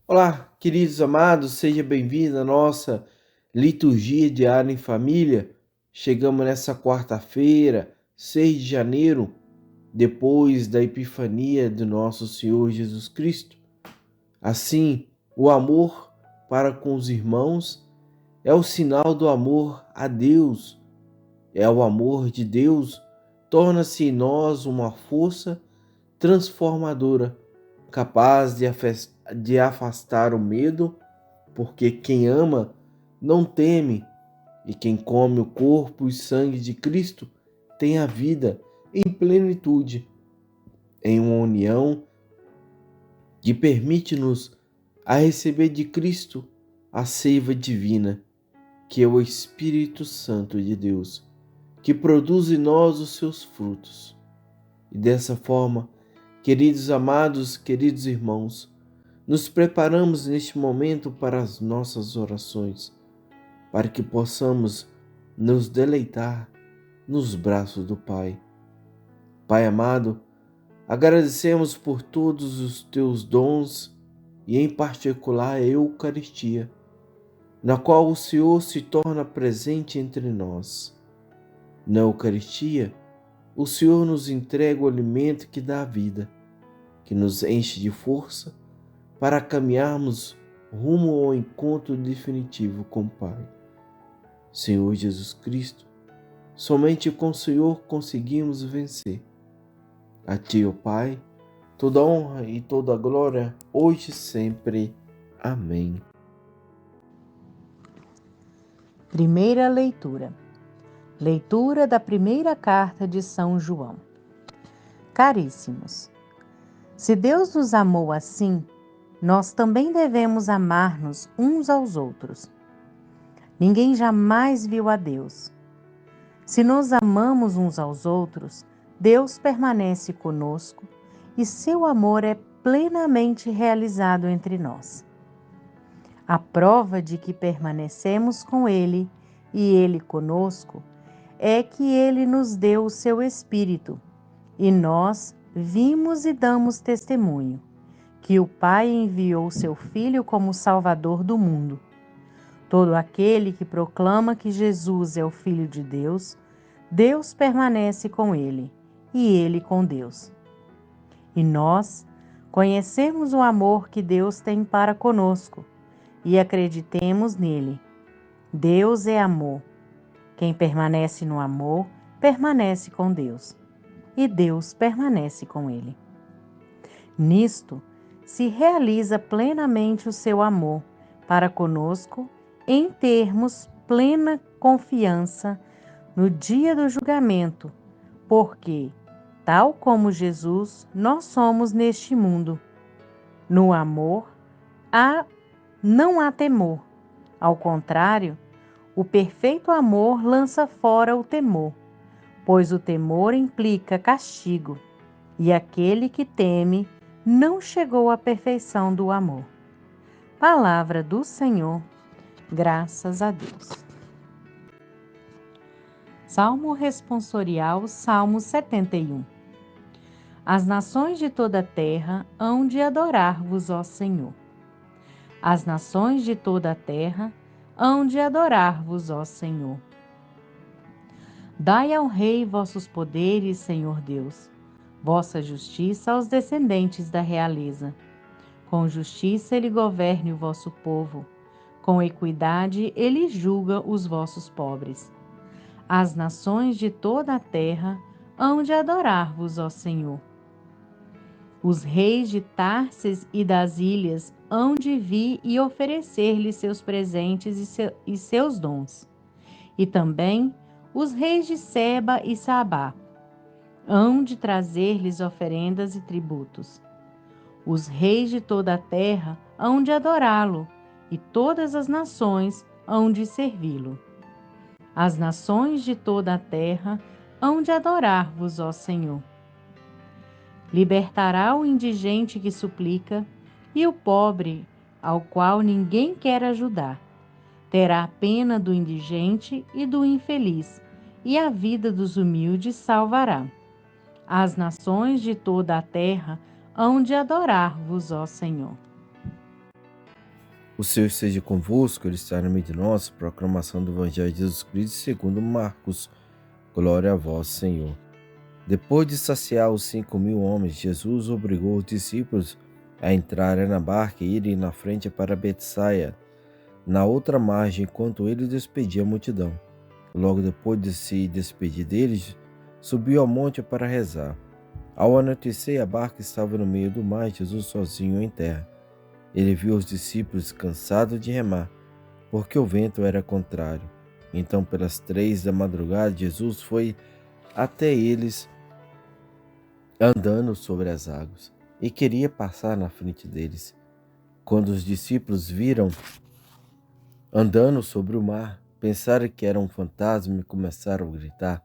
Olá, queridos amados, seja bem-vindo à nossa liturgia diária em família. Chegamos nessa quarta-feira, 6 de janeiro, depois da Epifania do nosso Senhor Jesus Cristo. Assim, o amor para com os irmãos é o sinal do amor a Deus. É o amor de Deus, torna-se em nós uma força transformadora, capaz de afastar o medo, porque quem ama não teme, e quem come o corpo e sangue de Cristo tem a vida em plenitude, em uma união que permite-nos a receber de Cristo a seiva divina, que é o Espírito Santo de Deus, que produz em nós os seus frutos. E dessa forma, queridos amados, queridos irmãos, nos preparamos neste momento para as nossas orações, para que possamos nos deleitar nos braços do Pai. Pai amado, agradecemos por todos os teus dons e em particular a Eucaristia, na qual o Senhor se torna presente entre nós. Na Eucaristia, o Senhor nos entrega o alimento que dá a vida, que nos enche de força para caminharmos rumo ao encontro definitivo com o Pai. Senhor Jesus Cristo, somente com o Senhor conseguimos vencer. A Ti, ó Pai, toda honra e toda glória, hoje e sempre. Amém. Primeira leitura. Leitura da primeira carta de São João. Caríssimos, se Deus nos amou assim, nós também devemos amar-nos uns aos outros. Ninguém jamais viu a Deus. Se nos amamos uns aos outros, Deus permanece conosco e seu amor é plenamente realizado entre nós. A prova de que permanecemos com Ele e Ele conosco é que Ele nos deu o seu Espírito, e nós vimos e damos testemunho que o Pai enviou seu Filho como Salvador do mundo. Todo aquele que proclama que Jesus é o Filho de Deus, Deus permanece com ele, e ele com Deus. E nós conhecemos o amor que Deus tem para conosco, e acreditemos nele. Deus é amor. Quem permanece no amor, permanece com Deus, e Deus permanece com ele. Nisto se realiza plenamente o seu amor para conosco, em termos plena confiança no dia do julgamento, porque, tal como Jesus, nós somos neste mundo. No amor não há temor. Ao contrário, o perfeito amor lança fora o temor, pois o temor implica castigo, e aquele que teme não chegou à perfeição do amor. Palavra do Senhor, graças a Deus. Salmo responsorial, Salmo 71. As nações de toda a terra hão de adorar-vos, ó Senhor. As nações de toda a terra hão de adorar-vos, ó Senhor. Dai ao Rei vossos poderes, Senhor Deus, vossa justiça aos descendentes da realeza. Com justiça ele governe o vosso povo, com equidade ele julga os vossos pobres. As nações de toda a terra hão de adorar-vos, ó Senhor. Os reis de Tarses e das ilhas hão de vir e oferecer-lhe seus presentes e seus dons. E também os reis de Seba e Sabá hão de trazer-lhes oferendas e tributos. Os reis de toda a terra hão de adorá-lo, e todas as nações hão de servi-lo. As nações de toda a terra hão de adorar-vos, ó Senhor. Libertará o indigente que suplica, e o pobre, ao qual ninguém quer ajudar. Terá pena do indigente e do infeliz, e a vida dos humildes salvará. As nações de toda a terra hão de adorar-vos, ó Senhor. O Senhor esteja convosco, Ele está no meio de nós. Proclamação do Evangelho de Jesus Cristo segundo Marcos. Glória a vós, Senhor. Depois de saciar os 5.000 homens, Jesus obrigou os discípulos a entrarem na barca e irem na frente para Betsaida, na outra margem, enquanto ele despedia a multidão. Logo depois de se despedir deles, subiu ao monte para rezar. Ao anoitecer, a barca estava no meio do mar e Jesus sozinho em terra. Ele viu os discípulos cansados de remar, porque o vento era contrário. Então, pelas 3 da madrugada, Jesus foi até eles andando sobre as águas e queria passar na frente deles. Quando os discípulos viram andando sobre o mar, pensaram que era um fantasma e começaram a gritar.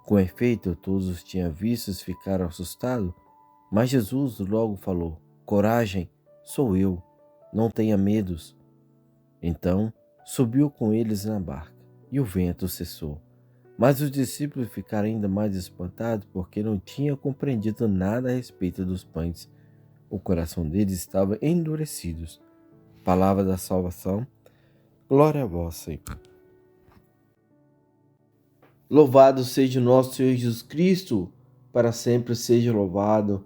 Com efeito, todos os tinham visto e ficaram assustados, mas Jesus logo falou: coragem, sou eu, não tenha medos. Então subiu com eles na barca e o vento cessou. Mas os discípulos ficaram ainda mais espantados porque não tinham compreendido nada a respeito dos pães. O coração deles estava endurecido. Palavra da salvação. Glória a vós, Senhor. Louvado seja o nosso Senhor Jesus Cristo, para sempre seja louvado.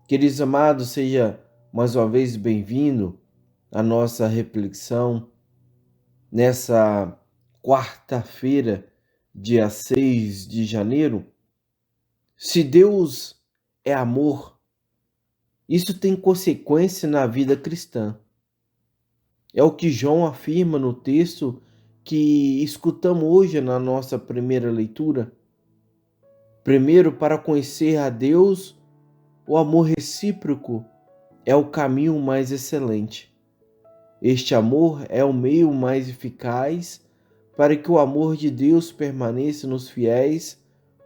Queridos amados, seja mais uma vez bem-vindo à nossa reflexão nessa quarta-feira, dia 6 de janeiro. Se Deus é amor, isso tem consequência na vida cristã. É o que João afirma no texto que escutamos hoje na nossa primeira leitura. Primeiro, para conhecer a Deus, o amor recíproco é o caminho mais excelente. Este amor é o meio mais eficaz para que o amor de Deus permaneça nos fiéis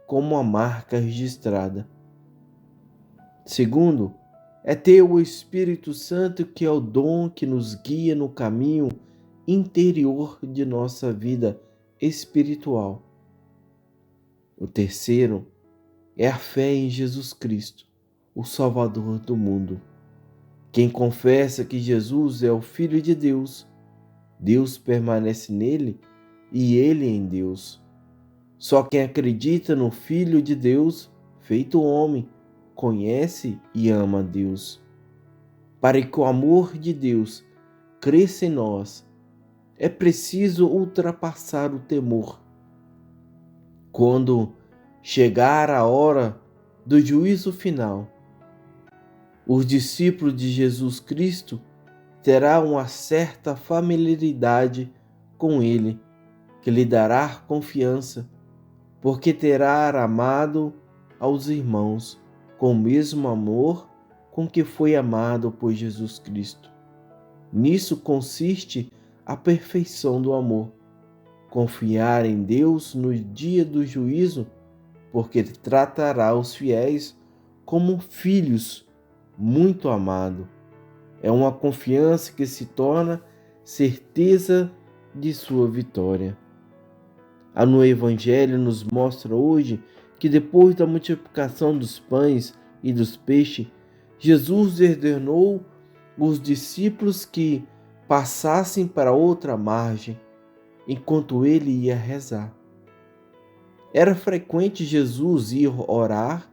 como uma marca registrada. Segundo, é ter o Espírito Santo, que é o dom que nos guia no caminho interior de nossa vida espiritual. O terceiro é a fé em Jesus Cristo, o Salvador do mundo. Quem confessa que Jesus é o Filho de Deus, Deus permanece nele e ele em Deus. Só quem acredita no Filho de Deus, feito homem, conhece e ama a Deus. Para que o amor de Deus cresça em nós, é preciso ultrapassar o temor. Quando chegar a hora do juízo final, os discípulos de Jesus Cristo terão uma certa familiaridade com Ele, que lhe dará confiança, porque terá amado aos irmãos com o mesmo amor com que foi amado por Jesus Cristo. Nisso consiste a perfeição do amor. Confiar em Deus no dia do juízo, porque Ele tratará os fiéis como filhos muito amados. É uma confiança que se torna certeza de sua vitória. No Evangelho nos mostra hoje que depois da multiplicação dos pães e dos peixes, Jesus ordenou os discípulos que passassem para outra margem, enquanto ele ia rezar. Era frequente Jesus ir orar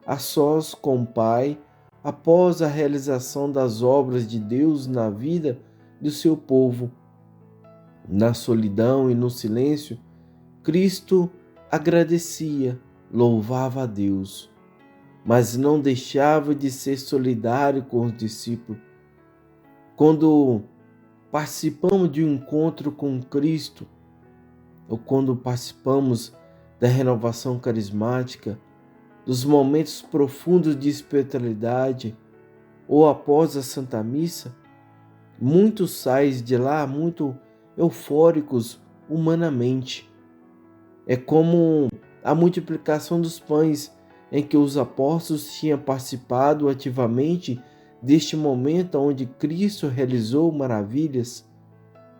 a sós com o Pai após a realização das obras de Deus na vida do seu povo. Na solidão e no silêncio, Cristo agradecia, louvava a Deus, mas não deixava de ser solidário com os discípulos. Quando participamos de um encontro com Cristo, ou quando participamos da renovação carismática, dos momentos profundos de espiritualidade, ou após a Santa Missa, muitos saem de lá muito eufóricos humanamente. É como a multiplicação dos pães, em que os apóstolos tinham participado ativamente deste momento onde Cristo realizou maravilhas,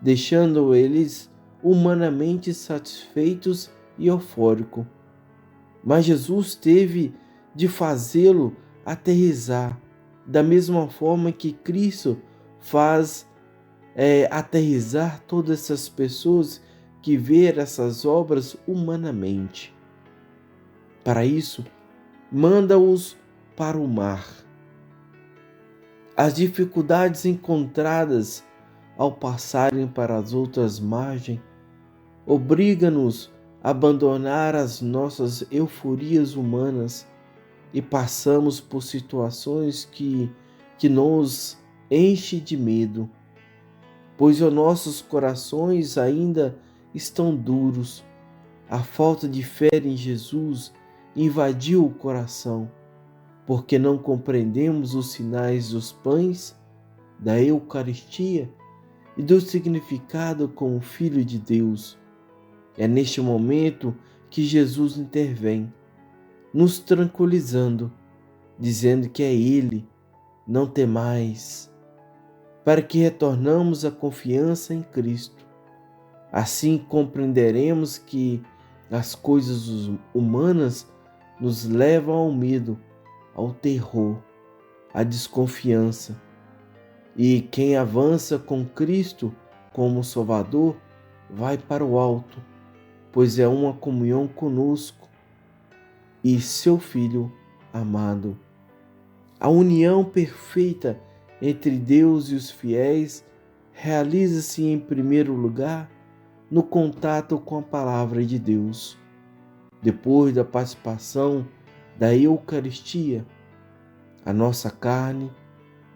deixando eles humanamente satisfeitos e eufóricos. Mas Jesus teve de fazê-lo aterrissar, da mesma forma que Cristo faz aterrissar todas essas pessoas que ver essas obras humanamente. Para isso, manda-os para o mar. As dificuldades encontradas ao passarem para as outras margens obriga-nos a abandonar as nossas euforias humanas e passamos por situações que nos enchem de medo, pois os nossos corações ainda estão duros. A falta de fé em Jesus invadiu o coração, porque não compreendemos os sinais dos pães, da Eucaristia e do significado como Filho de Deus. É neste momento que Jesus intervém, nos tranquilizando, dizendo que é Ele, não temais, para que retornamos a confiança em Cristo. Assim compreenderemos que as coisas humanas nos levam ao medo, ao terror, à desconfiança. E quem avança com Cristo como Salvador vai para o alto, pois é uma comunhão conosco e seu Filho amado. A união perfeita entre Deus e os fiéis realiza-se em primeiro lugar no contato com a palavra de Deus. Depois da participação da Eucaristia, a nossa carne,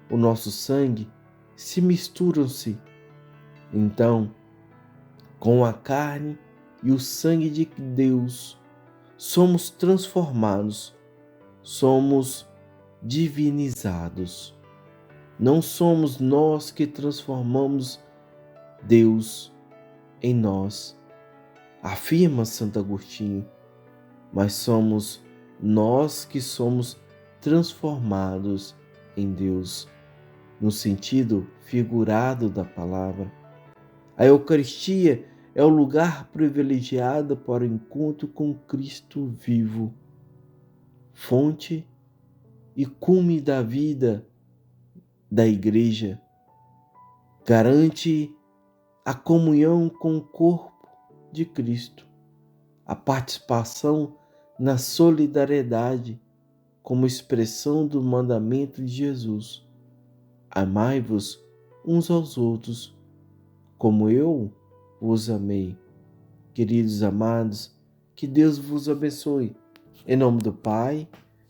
o nosso sangue se misturam-se. Então, com a carne e o sangue de Deus, somos transformados, somos divinizados. Não somos nós que transformamos Deus em nós, afirma Santo Agostinho, mas somos nós que somos transformados em Deus, no sentido figurado da palavra. A Eucaristia é o lugar privilegiado para o encontro com Cristo vivo, fonte e cume da vida da Igreja. Garante a comunhão com o corpo de Cristo, a participação na solidariedade como expressão do mandamento de Jesus. Amai-vos uns aos outros, como eu vos amei. Queridos amados, que Deus vos abençoe. Em nome do Pai,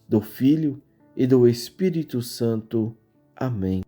do Filho e do Espírito Santo. Amém.